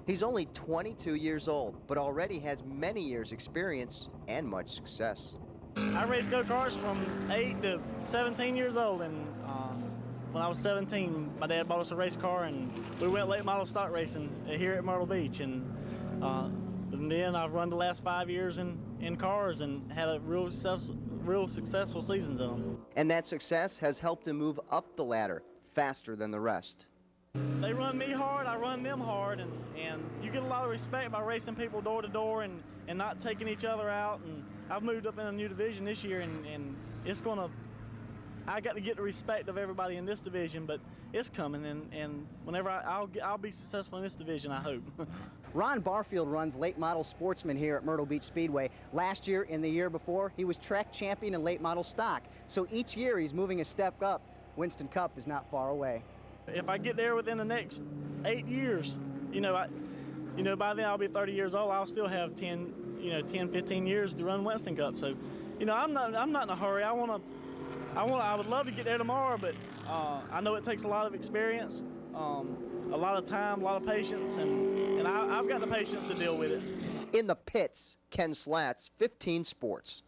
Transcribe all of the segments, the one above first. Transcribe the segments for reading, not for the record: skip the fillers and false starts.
He's only 22 years old, but already has many years' experience and much success. I raced go-karts from 8 to 17 years old, and when I was 17, my dad bought us a race car, and we went late model stock racing here at Myrtle Beach. And then I've run the last 5 years in cars and had a real successful seasons in them. And that success has helped him move up the ladder faster than the rest. They run me hard, I run them hard, and you get a lot of respect by racing people door to door and not taking each other out. And I've moved up in a new division this year, and it's gonna, I got to get the respect of everybody in this division, but it's coming, and whenever I'll be successful in this division, I hope. Ron Barfield runs late model sportsman here at Myrtle Beach Speedway. Last year and the year before, he was track champion in late model stock. So each year he's moving a step up. Winston Cup is not far away. If I get there within the next 8 years, by then I'll be 30 years old. I'll still have 10, 15 years to run Winston Cup. So, I'm not in a hurry. I would love to get there tomorrow, but I know it takes a lot of experience, a lot of time, a lot of patience, and I've got the patience to deal with it. In the pits, Ken Slats, 15 Sports.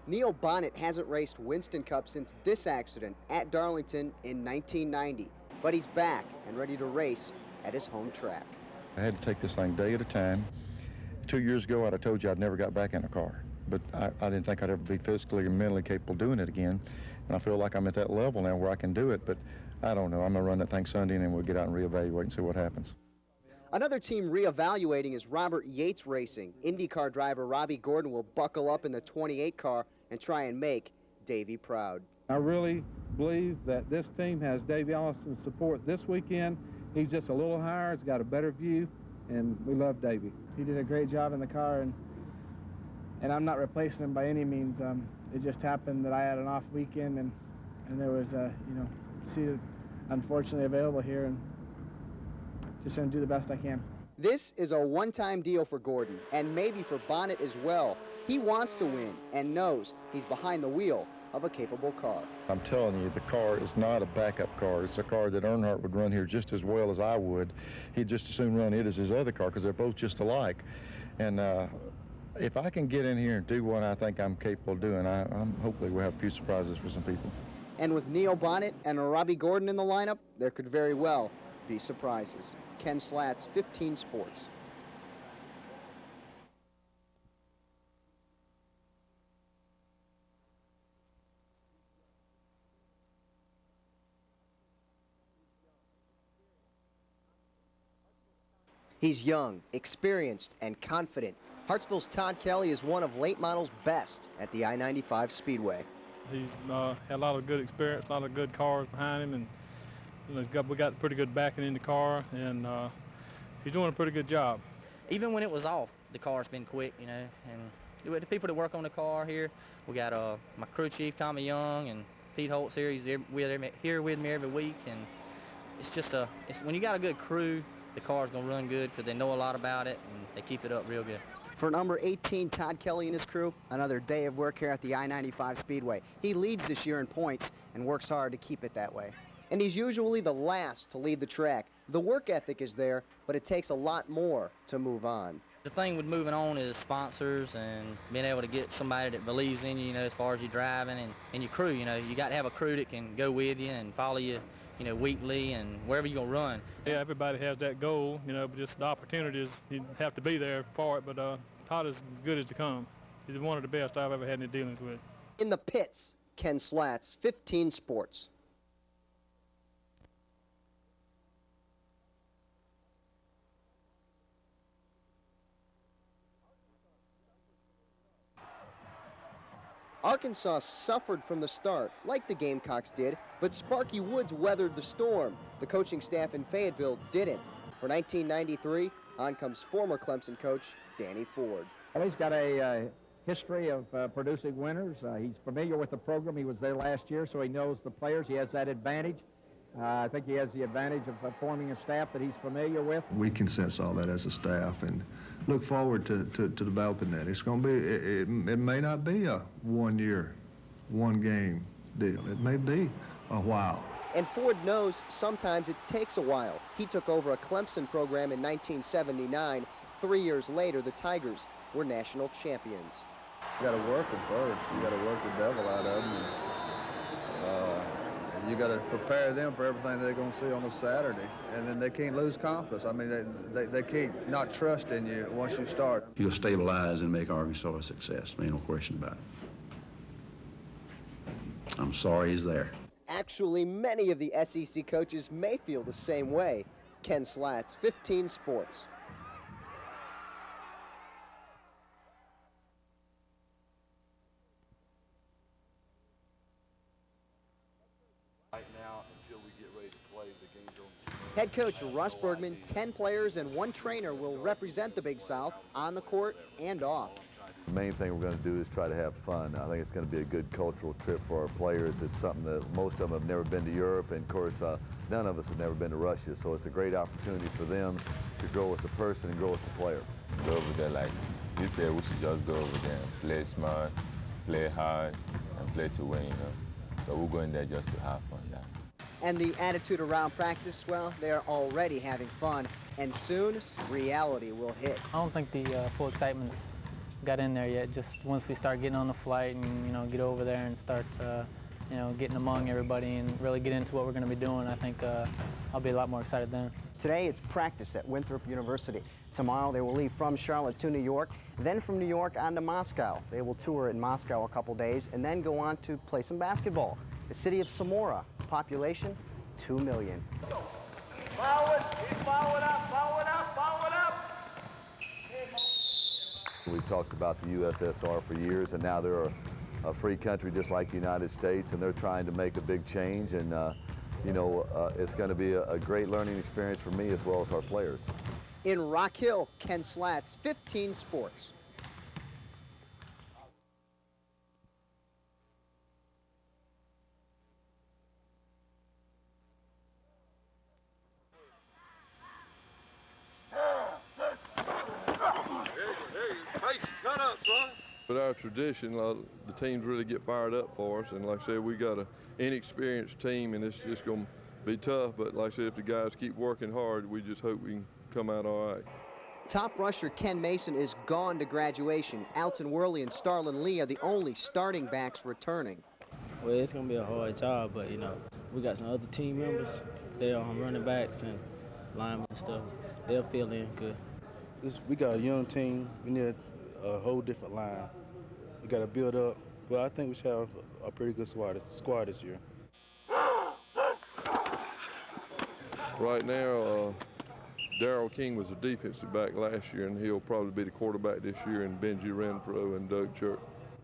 Neil Bonnet hasn't raced Winston Cup since this accident at Darlington in 1990, but he's back and ready to race at his home track. I had to take this thing day at a time. 2 years ago, I'd have told you I'd never got back in a car, but I didn't think I'd ever be physically and mentally capable of doing it again, and I feel like I'm at that level now where I can do it, but I don't know. I'm going to run that thing Sunday, and then we'll get out and reevaluate and see what happens. Another team reevaluating is Robert Yates Racing. IndyCar driver Robbie Gordon will buckle up in the 28 car and try and make Davey proud. I really believe that this team has Davey Allison's support this weekend. He's just a little higher, he's got a better view, and we love Davey. He did a great job in the car, and I'm not replacing him by any means. It just happened that I had an off weekend, and there was a seat unfortunately available here, and just going to do the best I can. This is a one-time deal for Gordon, and maybe for Bonnet as well. He wants to win and knows he's behind the wheel of a capable car. I'm telling you, the car is not a backup car. It's a car that Earnhardt would run here just as well as I would. He'd just as soon run it as his other car because they're both just alike. And if I can get in here and do what I think I'm capable of doing, I'm hopefully we'll have a few surprises for some people. And with Neil Bonnet and Robbie Gordon in the lineup, there could very well be surprises. Ken Slats, 15 Sports. He's young, experienced, and confident. Hartsville's Todd Kelly is one of late model's best at the I-95 Speedway. He's had a lot of good experience, a lot of good cars behind him, and we got pretty good backing in the car, and he's doing a pretty good job. Even when it was off, the car's been quick, and the people that work on the car here, we got my crew chief, Tommy Young, and Pete Holtz here. He's here with me every week, and it's just when you got a good crew, the car's going to run good because they know a lot about it, and they keep it up real good. For number 18, Todd Kelly and his crew, another day of work here at the I-95 Speedway. He leads this year in points and works hard to keep it that way. And he's usually the last to lead the track. The work ethic is there, but it takes a lot more to move on. The thing with moving on is sponsors and being able to get somebody that believes in you, as far as your driving and your crew. You got to have a crew that can go with you and follow you, weekly and wherever you're going to run. Yeah, everybody has that goal, but just the opportunities, you have to be there for it, but Todd is as good as to come. He's one of the best I've ever had any dealings with. In the pits, Ken Slats, 15 Sports. Arkansas suffered from the start, like the Gamecocks did, but Sparky Woods weathered the storm. The coaching staff in Fayetteville didn't. For 1993, on comes former Clemson coach Danny Ford. Well, he's got a history of producing winners. He's familiar with the program. He was there last year, so he knows the players. He has that advantage. I think he has the advantage of forming a staff that he's familiar with. We can sense all that as a staff and look forward to developing that. It's going to be, it may not be a 1 year, 1 game deal. It may be a while. And Ford knows sometimes it takes a while. He took over a Clemson program in 1979. 3 years later, the Tigers were national champions. You got to work them first. You got to work the devil out of them. And you got to prepare them for everything they're going to see on a Saturday. And then they can't lose confidence. I mean, they can't not trust in you once you start. You'll stabilize and make Arkansas a success. Ain't no question about it. I'm sorry he's there. Actually, many of the SEC coaches may feel the same way. Ken Slats, 15 Sports. Right now, until we get ready to play the game. Head coach Russ Bergman, 10 players and 1 trainer will represent the Big South on the court and off. The main thing we're going to do is try to have fun. I think it's going to be a good cultural trip for our players. It's something that most of them have never been to Europe, and of course, none of us have never been to Russia, so it's a great opportunity for them to grow as a person and grow as a player. Go over there like you said, we should just go over there and play smart, play hard, and play to win, you know. So we're going there just to have fun now. And the attitude around practice, well, they're already having fun, and soon reality will hit. I don't think the full excitement's got in there yet. Just once we start getting on the flight and get over there and start getting among everybody and really get into what we're going to be doing, I think I'll be a lot more excited then. Today it's practice at Winthrop University. Tomorrow they will leave from Charlotte to New York, then from New York on to Moscow. They will tour in Moscow a couple days and then go on to play some basketball. The city of Samora, population 2 million. Forward, keep forward up, forward up, forward up. We've talked about the USSR for years, and now they're a free country just like the United States, and they're trying to make a big change, and it's going to be a great learning experience for me as well as our players. In Rock Hill, Ken Slats, 15 Sports. But our tradition, the teams really get fired up for us, and like I said, we got an inexperienced team, and it's just going to be tough. But like I said, if the guys keep working hard, we just hope we can come out all right. Top rusher Ken Mason is gone to graduation. Alton Worley and Starlin Lee are the only starting backs returning. Well, it's going to be a hard job, but, we got some other team members. They're running backs and linemen and stuff. They'll fill in good. We got a young team. We need a whole different line. We got to build up, but I think we should have a pretty good squad this year. Right now, Darrell King was a defensive back last year, and he'll probably be the quarterback this year, and Benji Renfro and Doug Church.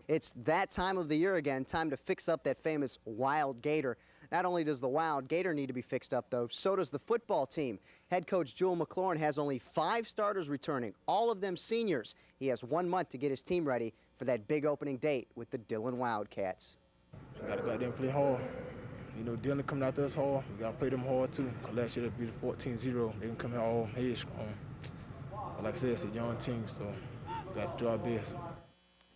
It's that time of the year again, time to fix up that famous Wild Gator. Not only does the Wild Gator need to be fixed up, though, so does the football team. Head coach Jewel McLaurin has only 5 starters returning, all of them seniors. He has 1 month to get his team ready for that big opening date with the Dillon Wildcats. Got to go out there and play hard. Dillon coming out there is hard. We got to play them hard, too. Because last year, it'll be the 14-0. They can come here all headstrong. But like I said, it's a young team, so we got to do our best.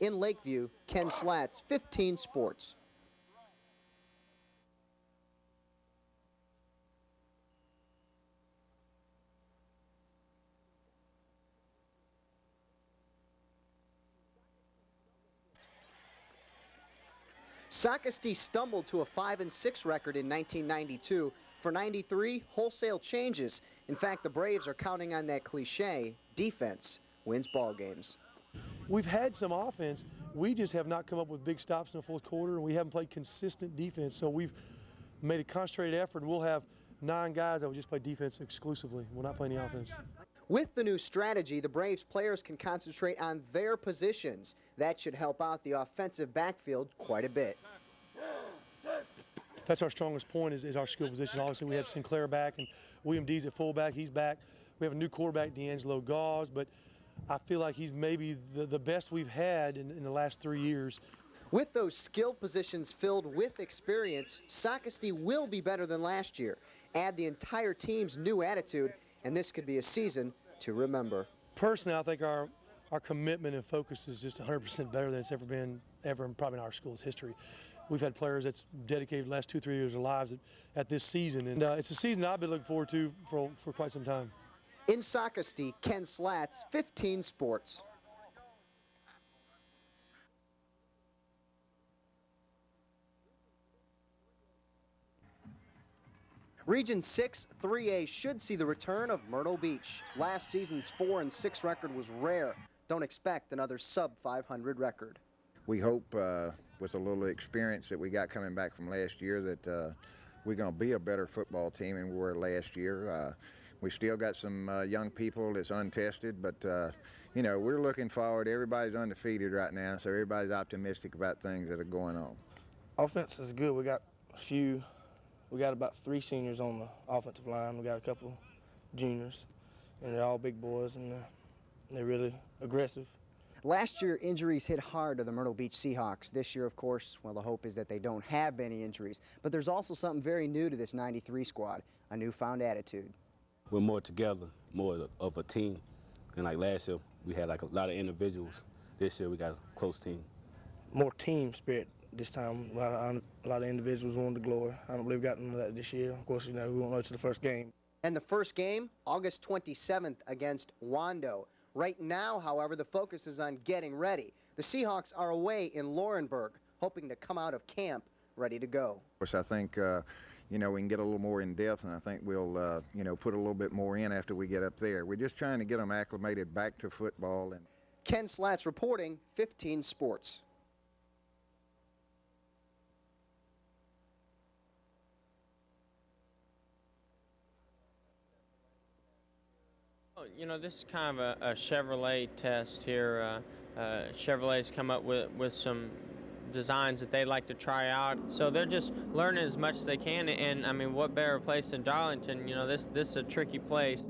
In Lakeview, Ken Slats, 15 Sports. Sockesty stumbled to a 5-6 record in 1992. For 93, wholesale changes. In fact, the Braves are counting on that cliche, defense wins ball games. We've had some offense. We just have not come up with big stops in the fourth quarter, and we haven't played consistent defense. So we've made a concentrated effort, and we'll have 9 guys that will just play defense exclusively. We'll not play any offense. With the new strategy, the Braves players can concentrate on their positions. That should help out the offensive backfield quite a bit. That's our strongest point is our skill position. Obviously, we have Sinclair back, and Wpde's at fullback. He's back. We have a new quarterback, D'Angelo Gauze, but I feel like he's maybe the best we've had in the last 3 years. With those skilled positions filled with experience, Socastee will be better than last year. Add the entire team's new attitude, and this could be a season to remember. Personally, I think our commitment and focus is just 100% better than it's ever been probably in our school's history. We've had players that's dedicated the last 2-3 years of their lives at this season, and it's a season I've been looking forward to for quite some time. In Socastee, Ken Slats, 15 Sports. Region 6 3A should see the return of Myrtle Beach. Last season's 4-6 record was rare. Don't expect another sub-500 record. We hope with a little experience that we got coming back from last year that we're going to be a better football team than we were last year. We still got some young people that's untested, but you know, we're looking forward. Everybody's undefeated right now, so everybody's optimistic about things that are going on. Offense is good. We got about 3 seniors on the offensive line. We got a couple juniors, and they're all big boys, and they're really aggressive. Last year, injuries hit hard to the Myrtle Beach Seahawks. This year, of course, well, the hope is that they don't have any injuries. But there's also something very new to this 93 squad, a newfound attitude. We're more together, more of a team. And like last year, we had like a lot of individuals. This year, we got a close team. More team spirit this time. A lot of individuals wanted the glory. I don't believe we got none of that this year. Of course, you know, we won't know till the first game. And the first game, August 27th against Wando. Right now, however, the focus is on getting ready. The Seahawks are away in Laurinburg, hoping to come out of camp ready to go. Of course, I think, you know, we can get a little more in depth, and I think we'll, you know, put a little bit more in after we get up there. We're just trying to get them acclimated back to football. And Ken Slats reporting, 15 Sports. You know, this is kind of a Chevrolet test here. Chevrolet's come up with some designs that they like to try out. So they're just learning as much as they can. And I mean, what better place than Darlington? You know, this is a tricky place.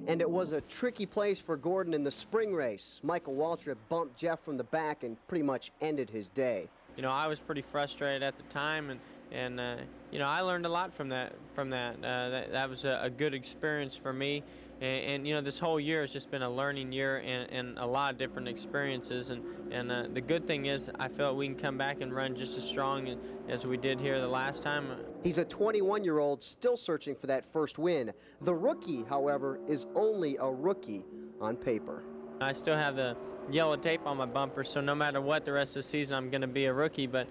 And it was a tricky place for Gordon in the spring race. Michael Waltrip bumped Jeff from the back and pretty much ended his day. You know, I was pretty frustrated at the time, and you know, I learned a lot from that. That was a good experience for me. And you know, this whole year has just been a learning year and a lot of different experiences. And the good thing is, I feel we can come back and run just as strong as we did here the last time. He's a 21-year-old still searching for that first win. The rookie, however, is only a rookie on paper. I still have the yellow tape on my bumper, so no matter what the rest of the season, I'm going to be a rookie. But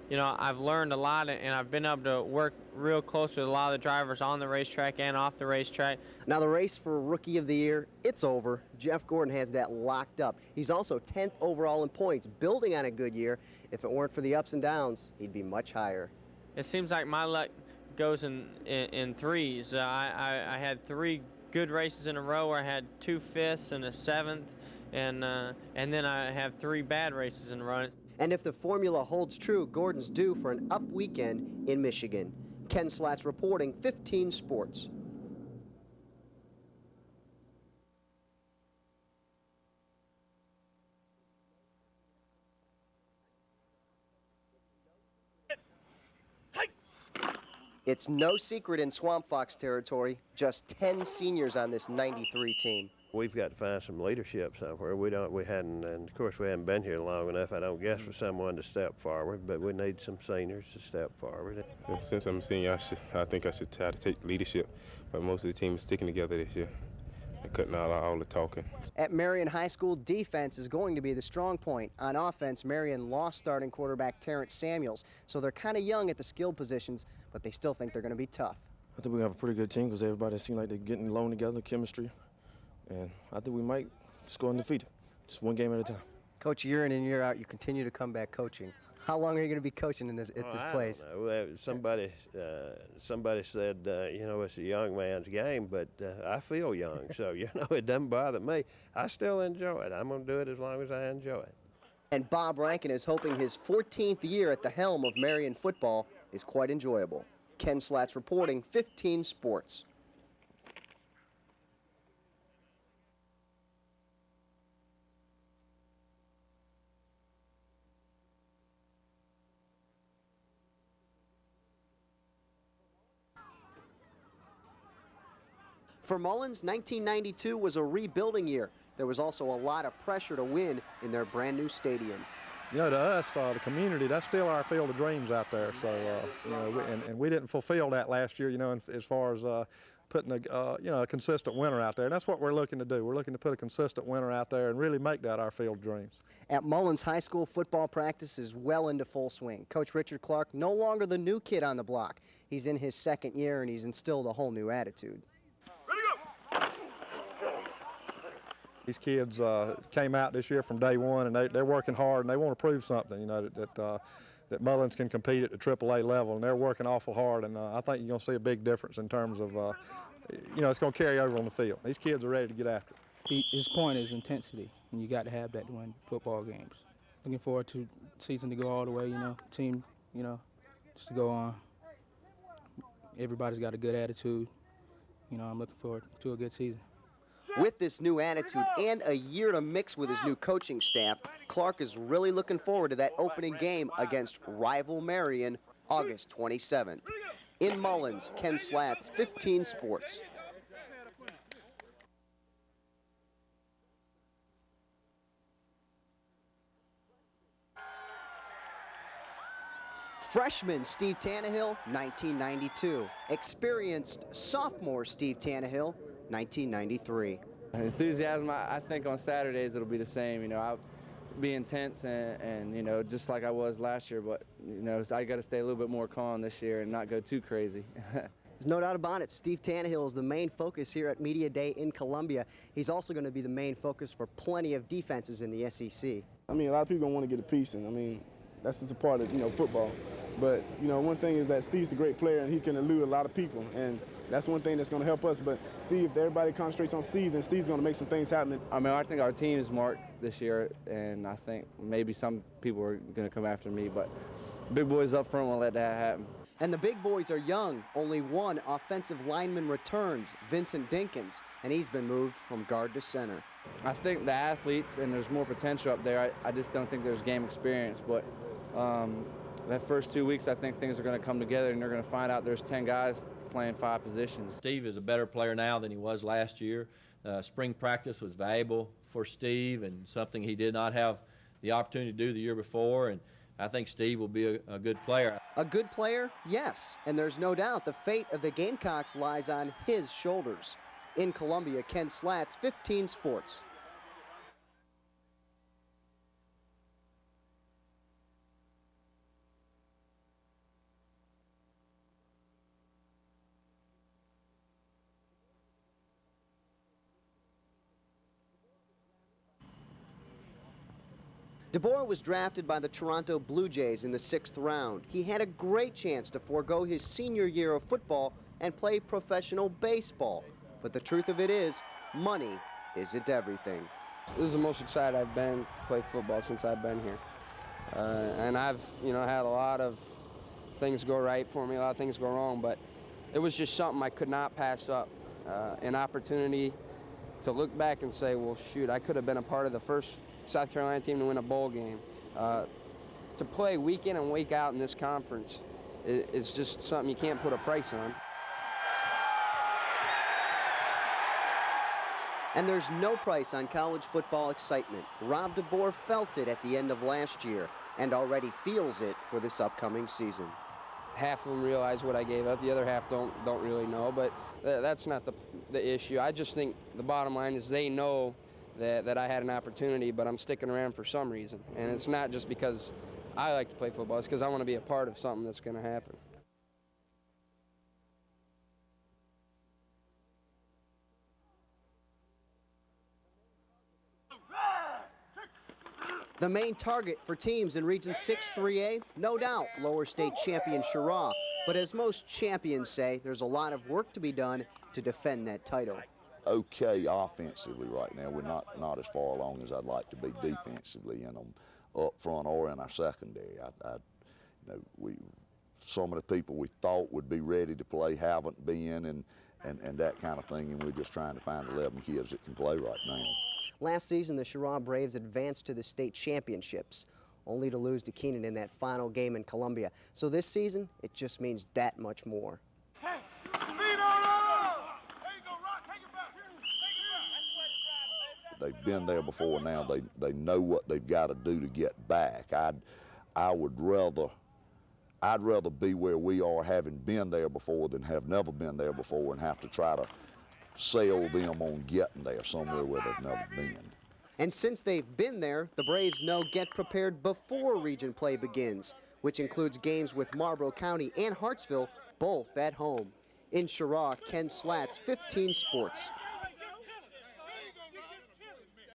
you know, I've learned a lot, and I've been able to work real close with a lot of the drivers on the racetrack and off the racetrack. Now the race for Rookie of the Year, it's over. Jeff Gordon has that locked up. He's also 10th overall in points, building on a good year. If it weren't for the ups and downs, he'd be much higher. It seems like my luck goes in threes. I had 3 good races in a row where I had 2 fifths and a 7th, and then I have 3 bad races in a row. And if the formula holds true, Gordon's due for an up weekend in Michigan. Ken Slats reporting, 15 Sports. It's no secret in Swamp Fox territory, just 10 seniors on this 93 team. We've got to find some leadership somewhere. We hadn't, and of course we haven't been here long enough, I don't guess, for someone to step forward, but we need some seniors to step forward. Since I'm a senior, I think I should try to take leadership, but most of the team is sticking together this year and cutting out all the talking. At Marion High School, defense is going to be the strong point. On offense, Marion lost starting quarterback Terrence Samuels, so they're kind of young at the skill positions, but they still think they're going to be tough. I think we have a pretty good team because everybody seems like they're getting along together, chemistry. And I think we might just go undefeated, just one game at a time. Coach, year in and year out, you continue to come back coaching. How long are you going to be coaching at this place? I don't know. Somebody said, you know, it's a young man's game, but I feel young, so, you know, it doesn't bother me. I still enjoy it. I'm going to do it as long as I enjoy it. And Bob Rankin is hoping his 14th year at the helm of Marion football is quite enjoyable. Ken Slats reporting, 15 Sports. For Mullins, 1992 was a rebuilding year. There was also a lot of pressure to win in their brand new stadium. You know, to us, the community, that's still our field of dreams out there. So, you know, and we didn't fulfill that last year, you know, as far as putting a consistent winner out there. And that's what we're looking to do. We're looking to put a consistent winner out there and really make that our field of dreams. At Mullins High School, football practice is well into full swing. Coach Richard Clark, no longer the new kid on the block. He's in his second year, and he's instilled a whole new attitude. These kids came out this year from day one, and they're working hard, and they want to prove something, you know, that Mullins can compete at the AAA level, and they're working awful hard, and I think you're going to see a big difference in terms of, you know, it's going to carry over on the field. These kids are ready to get after it. His point is intensity, and you got to have that to win football games. Looking forward to the season to go all the way, you know, team, you know, just to go on. Everybody's got a good attitude. You know, I'm looking forward to a good season. With this new attitude and a year to mix with his new coaching staff, Clark is really looking forward to that opening game against rival Marion, August 27th. In Mullins, Ken Slats, 15 Sports. Freshman Steve Tannehill, 1992. Experienced sophomore Steve Tannehill, 1993. Enthusiasm, I think on Saturdays it'll be the same. You know, I'll be intense and you know, just like I was last year, but you know, I got to stay a little bit more calm this year and not go too crazy. There's no doubt about it. Steve Tannehill is the main focus here at Media Day in Columbia. He's also going to be the main focus for plenty of defenses in the SEC. I mean, a lot of people want to get a piece, and I mean, that's just a part of, you know, football. But, you know, one thing is that Steve's a great player, and he can elude a lot of people, and that's one thing that's going to help us. But see, if everybody concentrates on Steve, then Steve's going to make some things happen. I mean, I think our team is marked this year, and I think maybe some people are going to come after me, but big boys up front won't let that happen. And the big boys are young. Only one offensive lineman returns, Vincent Dinkins, and he's been moved from guard to center. I think the athletes, and there's more potential up there. I just don't think there's game experience, but that first 2 weeks, I think things are going to come together, and they're going to find out there's 10 guys playing 5 positions. Steve is a better player now than he was last year. Spring practice was valuable for Steve and something he did not have the opportunity to do the year before, and I think Steve will be a good player. A good player? Yes, and there's no doubt the fate of the Gamecocks lies on his shoulders. In Columbia, Ken Slats, 15 Sports. DeBoer was drafted by the Toronto Blue Jays in the 6th round. He had a great chance to forego his senior year of football and play professional baseball. But the truth of it is, money isn't everything. This is the most excited I've been to play football since I've been here. And I've, you know, had a lot of things go right for me, a lot of things go wrong, but it was just something I could not pass up. An opportunity to look back and say, well, shoot, I could have been a part of the first South Carolina team to win a bowl game. To play week in and week out in this conference is just something you can't put a price on. And there's no price on college football excitement. Rob DeBoer felt it at the end of last year and already feels it for this upcoming season. Half of them realize what I gave up. The other half don't really know, but that's not the issue. I just think the bottom line is they know that I had an opportunity, but I'm sticking around for some reason. And it's not just because I like to play football, it's because I want to be a part of something that's going to happen. The main target for teams in Region 6-3A, no doubt, lower state champion Cheraw. But as most champions say, there's a lot of work to be done to defend that title. Okay offensively right now. We're not as far along as I'd like to be defensively in them up front or in our secondary. You know, some of the people we thought would be ready to play haven't been, and that kind of thing, and we're just trying to find 11 kids that can play right now. Last season, the Cheraw Braves advanced to the state championships, only to lose to Keenan in that final game in Columbia. So this season, it just means that much more. Hey, speed on up! There you go, Rock, take it they've been there before. Now they know what they've got to do to get back. I'd rather be where we are, having been there before, than have never been there before and have to try to sell them on getting there somewhere where they've never been. And since they've been there, the Braves know get prepared before region play begins, which includes games with Marlboro County and Hartsville, both at home. In Chirac, Ken Slats, 15 Sports.